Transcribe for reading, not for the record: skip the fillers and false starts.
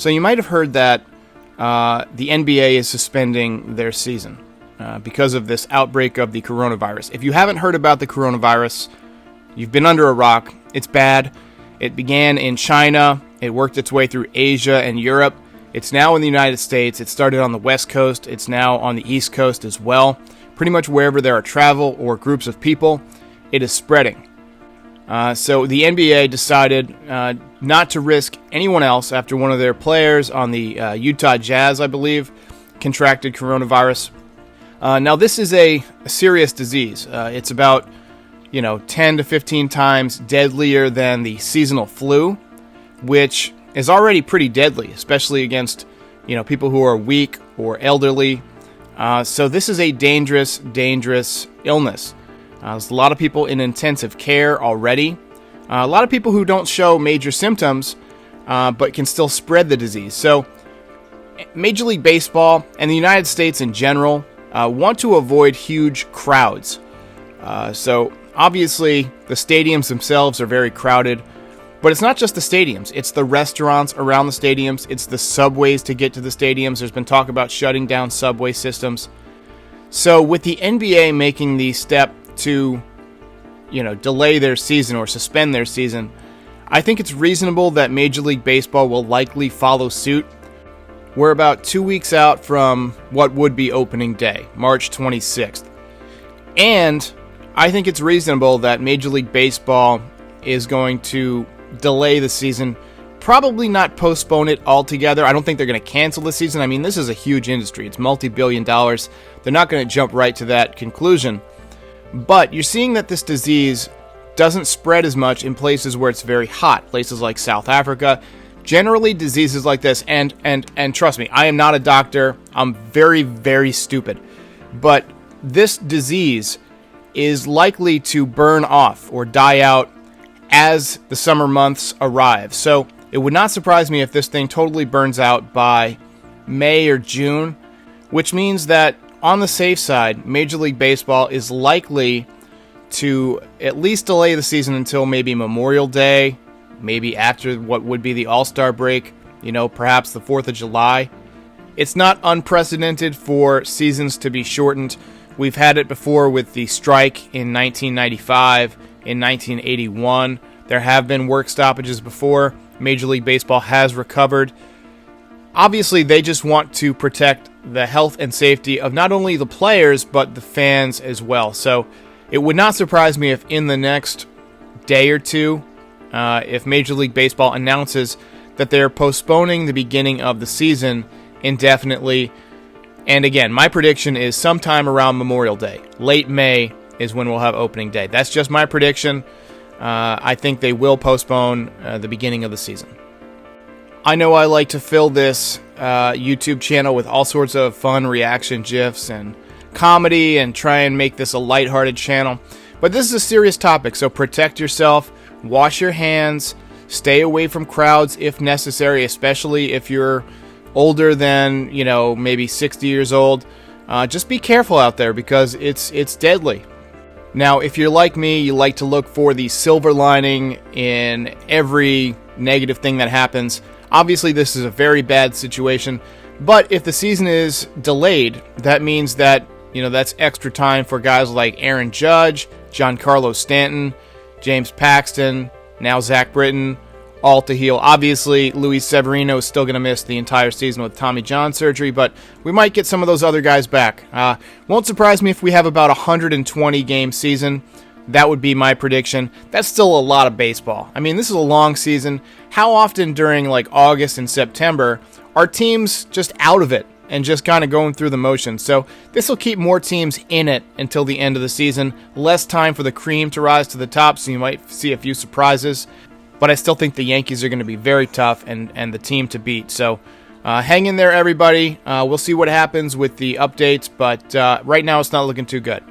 So you might have heard that the NBA is suspending their season because of this outbreak of the coronavirus. If you haven't heard about the coronavirus, you've been under a rock. It's bad. It began in China. It worked its way through Asia and Europe. It's now in the United States. It started on the West Coast. It's now on the East Coast as well. Pretty much wherever there are travel or groups of people, it is spreading. So the NBA decided not to risk anyone else after one of their players on the Utah Jazz, I believe, contracted coronavirus. Now, this is a serious disease. It's about 10 to 15 times deadlier than the seasonal flu, which is already pretty deadly, especially against people who are weak or elderly. So this is a dangerous illness. There's a lot of people in intensive care already. A lot of people who don't show major symptoms, but can still spread the disease. So Major League Baseball and the United States in general want to avoid huge crowds. So obviously the stadiums themselves are very crowded, but it's not just the stadiums. It's the restaurants around the stadiums. It's the subways to get to the stadiums. There's been talk about shutting down subway systems. So with the NBA making the step to, delay their season or suspend their season, I think it's reasonable that Major League Baseball will likely follow suit. We're about 2 weeks out from what would be opening day, March 26th. And I think it's reasonable that Major League Baseball is going to delay the season, probably not postpone it altogether. I don't think they're going to cancel the season. I mean, this is a huge industry. It's multi-billion dollars. They're not going to jump right to that conclusion. But you're seeing that this disease doesn't spread as much in places where it's very hot, places like South Africa. Generally, diseases like this, and trust me, I am not a doctor. I'm very, very stupid. But this disease is likely to burn off or die out as the summer months arrive. So it would not surprise me if this thing totally burns out by May or June, which means that on the safe side, Major League Baseball is likely to at least delay the season until maybe Memorial Day, maybe after what would be the All-Star break, perhaps the 4th of July. It's not unprecedented for seasons to be shortened. We've had it before with the strike in 1995, in 1981. There have been work stoppages before. Major League Baseball has recovered. Obviously, they just want to protect the health and safety of not only the players, but the fans as well. So it would not surprise me if in the next day or two, if Major League Baseball announces that they're postponing the beginning of the season indefinitely. And again, my prediction is sometime around Memorial Day. Late May is when we'll have opening day. That's just my prediction. I think they will postpone the beginning of the season. I know I like to fill this YouTube channel with all sorts of fun reaction GIFs and comedy and try and make this a lighthearted channel. But this is a serious topic, so protect yourself, wash your hands, stay away from crowds if necessary, especially if you're older than, maybe 60 years old. Just be careful out there because it's deadly. Now, if you're like me, you like to look for the silver lining in every negative thing that happens. Obviously, this is a very bad situation, but if the season is delayed, that means that, that's extra time for guys like Aaron Judge, Giancarlo Stanton, James Paxton, now Zach Britton, all to heal. Obviously, Luis Severino is still going to miss the entire season with Tommy John surgery, but we might get some of those other guys back. Won't surprise me if we have about a 120-game season. That would be my prediction. That's still a lot of baseball. I mean, this is a long season. How often during August and September are teams just out of it and just kind of going through the motions? So this will keep more teams in it until the end of the season. Less time for the cream to rise to the top, so you might see a few surprises. But I still think the Yankees are going to be very tough and the team to beat. So hang in there, everybody. We'll see what happens with the updates, but right now it's not looking too good.